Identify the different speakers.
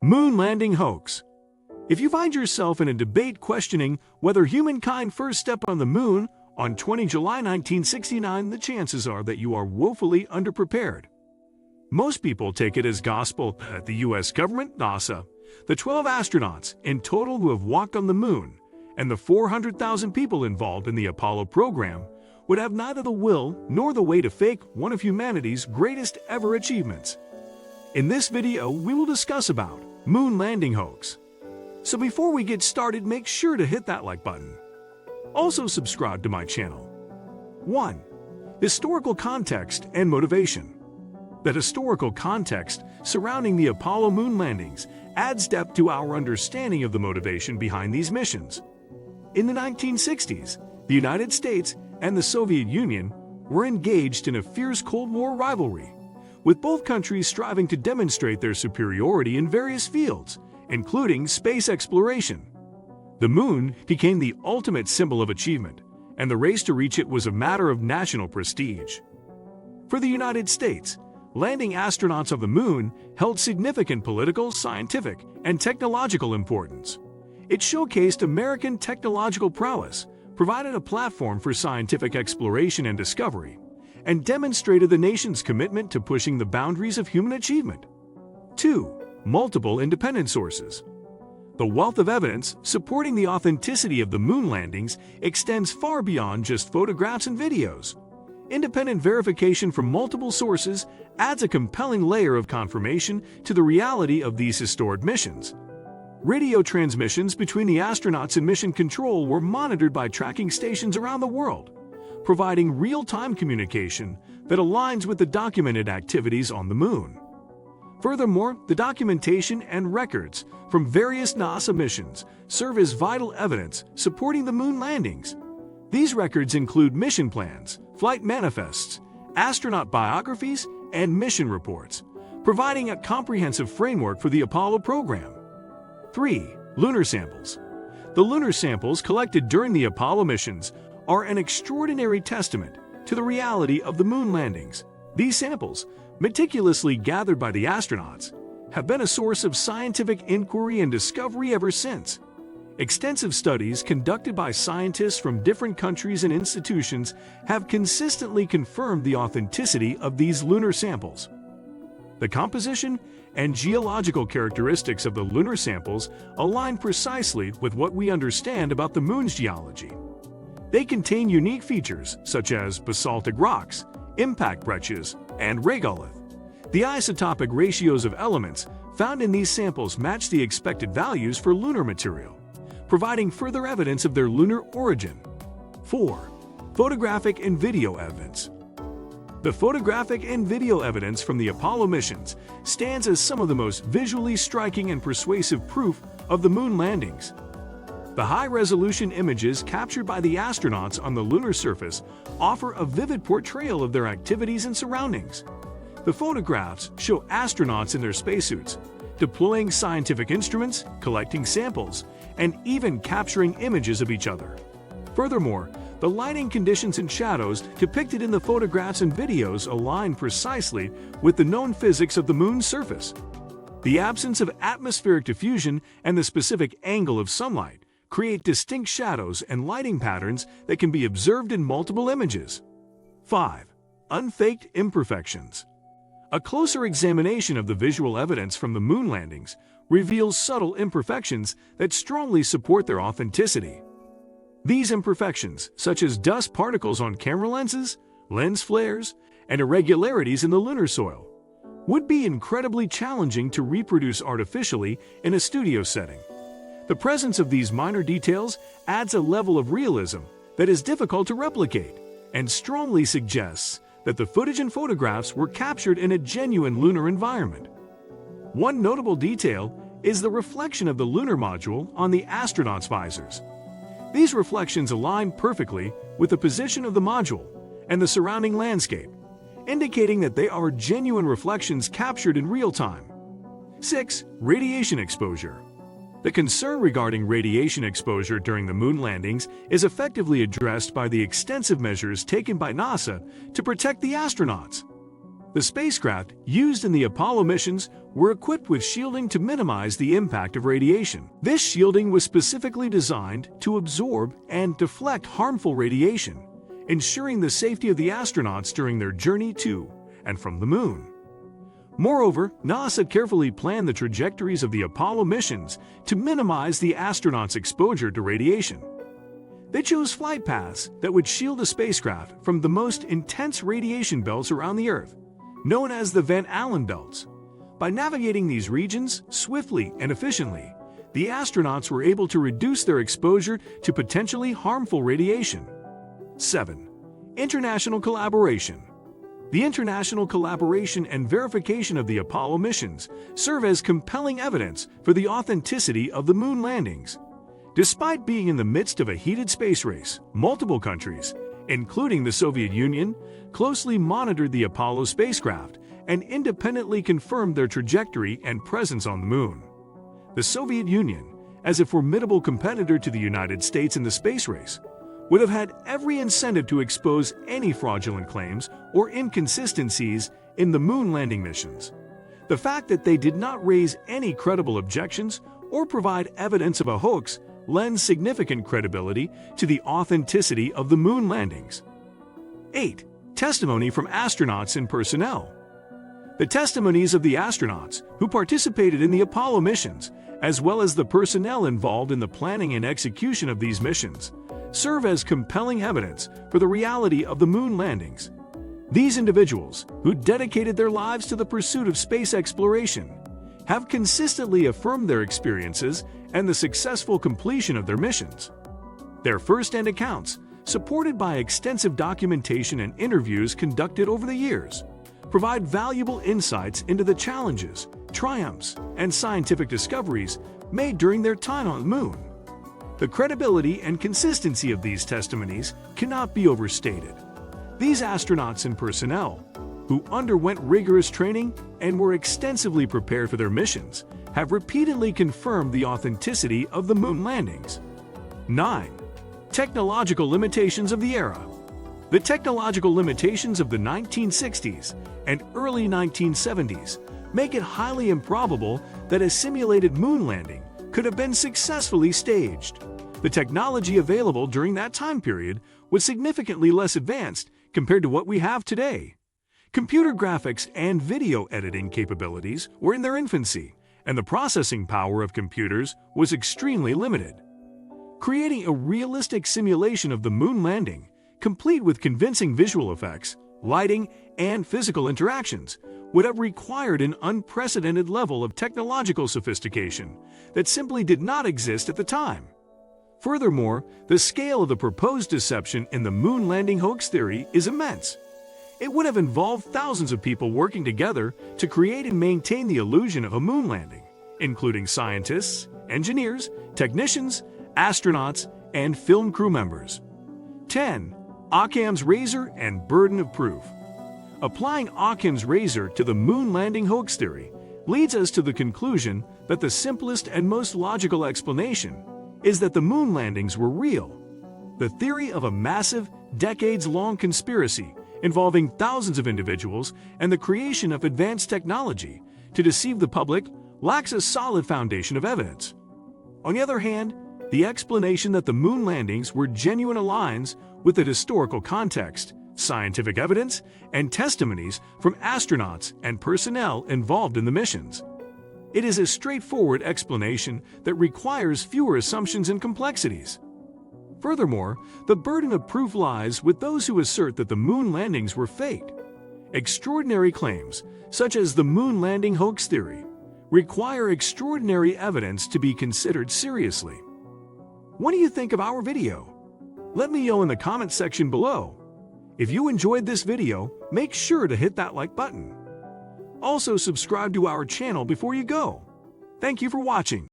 Speaker 1: Moon landing hoax. If you find yourself in a debate questioning whether humankind first stepped on the moon on 20 July 1969, the chances are that you are woefully underprepared. Most people take it as gospel that the US government, NASA, the 12 astronauts in total who have walked on the moon, and the 400,000 people involved in the Apollo program would have neither the will nor the way to fake one of humanity's greatest ever achievements. In this video, we will discuss about moon landing hoax. So before we get started, make sure to hit that like button. Also subscribe to my channel. 1. Historical context and motivation. The historical context surrounding the Apollo moon landings adds depth to our understanding of the motivation behind these missions. In the 1960s, the United States and the Soviet Union were engaged in a fierce Cold War rivalry, with both countries striving to demonstrate their superiority in various fields, including space exploration. The moon became the ultimate symbol of achievement, and the race to reach it was a matter of national prestige. For the United States, landing astronauts on the moon held significant political, scientific, and technological importance. It showcased American technological prowess, provided a platform for scientific exploration and discovery, and demonstrated the nation's commitment to pushing the boundaries of human achievement. 2. Multiple independent sources. The wealth of evidence supporting the authenticity of the moon landings extends far beyond just photographs and videos. Independent verification from multiple sources adds a compelling layer of confirmation to the reality of these historic missions. Radio transmissions between the astronauts and mission control were monitored by tracking stations around the world, providing real-time communication that aligns with the documented activities on the moon. Furthermore, the documentation and records from various NASA missions serve as vital evidence supporting the moon landings. These records include mission plans, flight manifests, astronaut biographies, and mission reports, providing a comprehensive framework for the Apollo program. 3. Lunar samples. The lunar samples collected during the Apollo missions are an extraordinary testament to the reality of the moon landings. These samples, meticulously gathered by the astronauts, have been a source of scientific inquiry and discovery ever since. Extensive studies conducted by scientists from different countries and institutions have consistently confirmed the authenticity of these lunar samples. The composition and geological characteristics of the lunar samples align precisely with what we understand about the moon's geology. They contain unique features such as basaltic rocks, impact breccias, and regolith. The isotopic ratios of elements found in these samples match the expected values for lunar material, providing further evidence of their lunar origin. 4. Photographic and video evidence. The photographic and video evidence from the Apollo missions stands as some of the most visually striking and persuasive proof of the moon landings. The high-resolution images captured by the astronauts on the lunar surface offer a vivid portrayal of their activities and surroundings. The photographs show astronauts in their spacesuits, deploying scientific instruments, collecting samples, and even capturing images of each other. Furthermore, the lighting conditions and shadows depicted in the photographs and videos align precisely with the known physics of the moon's surface. The absence of atmospheric diffusion and the specific angle of sunlight create distinct shadows and lighting patterns that can be observed in multiple images. 5. Unfaked imperfections. A closer examination of the visual evidence from the moon landings reveals subtle imperfections that strongly support their authenticity. These imperfections, such as dust particles on camera lenses, lens flares, and irregularities in the lunar soil, would be incredibly challenging to reproduce artificially in a studio setting. The presence of these minor details adds a level of realism that is difficult to replicate and strongly suggests that the footage and photographs were captured in a genuine lunar environment. One notable detail is the reflection of the lunar module on the astronauts' visors. These reflections align perfectly with the position of the module and the surrounding landscape, indicating that they are genuine reflections captured in real time. 6. Radiation exposure. The concern regarding radiation exposure during the moon landings is effectively addressed by the extensive measures taken by NASA to protect the astronauts. The spacecraft used in the Apollo missions were equipped with shielding to minimize the impact of radiation. This shielding was specifically designed to absorb and deflect harmful radiation, ensuring the safety of the astronauts during their journey to and from the Moon. Moreover, NASA carefully planned the trajectories of the Apollo missions to minimize the astronauts' exposure to radiation. They chose flight paths that would shield the spacecraft from the most intense radiation belts around the Earth, known as the Van Allen belts. By navigating these regions swiftly and efficiently, the astronauts were able to reduce their exposure to potentially harmful radiation. 7. International collaboration. The international collaboration and verification of the Apollo missions serve as compelling evidence for the authenticity of the Moon landings. Despite being in the midst of a heated space race, multiple countries, including the Soviet Union, closely monitored the Apollo spacecraft and independently confirmed their trajectory and presence on the Moon. The Soviet Union, as a formidable competitor to the United States in the space race, would have had every incentive to expose any fraudulent claims or inconsistencies in the Moon landing missions. The fact that they did not raise any credible objections or provide evidence of a hoax lends significant credibility to the authenticity of the Moon landings. 8. Testimony from astronauts and personnel. The testimonies of the astronauts who participated in the Apollo missions, as well as the personnel involved in the planning and execution of these missions, serve as compelling evidence for the reality of the Moon landings. These individuals, who dedicated their lives to the pursuit of space exploration, have consistently affirmed their experiences and the successful completion of their missions. Their first-hand accounts, supported by extensive documentation and interviews conducted over the years, provide valuable insights into the challenges, triumphs, and scientific discoveries made during their time on the Moon. The credibility and consistency of these testimonies cannot be overstated. These astronauts and personnel, who underwent rigorous training and were extensively prepared for their missions, have repeatedly confirmed the authenticity of the Moon landings. 9. Technological limitations of the era. The technological limitations of the 1960s and early 1970s make it highly improbable that a simulated Moon landing could have been successfully staged. The technology available during that time period was significantly less advanced compared to what we have today. Computer graphics and video editing capabilities were in their infancy, and the processing power of computers was extremely limited. Creating a realistic simulation of the Moon landing, complete with convincing visual effects, lighting, and physical interactions, would have required an unprecedented level of technological sophistication that simply did not exist at the time. Furthermore, the scale of the proposed deception in the Moon landing hoax theory is immense. It would have involved thousands of people working together to create and maintain the illusion of a Moon landing, including scientists, engineers, technicians, astronauts, and film crew members. 10. Occam's razor and burden of proof. Applying Occam's razor to the Moon landing hoax theory leads us to the conclusion that the simplest and most logical explanation is that the Moon landings were real. The theory of a massive, decades-long conspiracy involving thousands of individuals and the creation of advanced technology to deceive the public lacks a solid foundation of evidence. On the other hand, the explanation that the Moon landings were genuine aligns with the historical context, scientific evidence, and testimonies from astronauts and personnel involved in the missions. It is a straightforward explanation that requires fewer assumptions and complexities. Furthermore, the burden of proof lies with those who assert that the Moon landings were faked. Extraordinary claims, such as the Moon landing hoax theory, require extraordinary evidence to be considered seriously. What do you think of our video? Let me know in the comment section below. If you enjoyed this video, make sure to hit that like button. Also, subscribe to our channel before you go. Thank you for watching.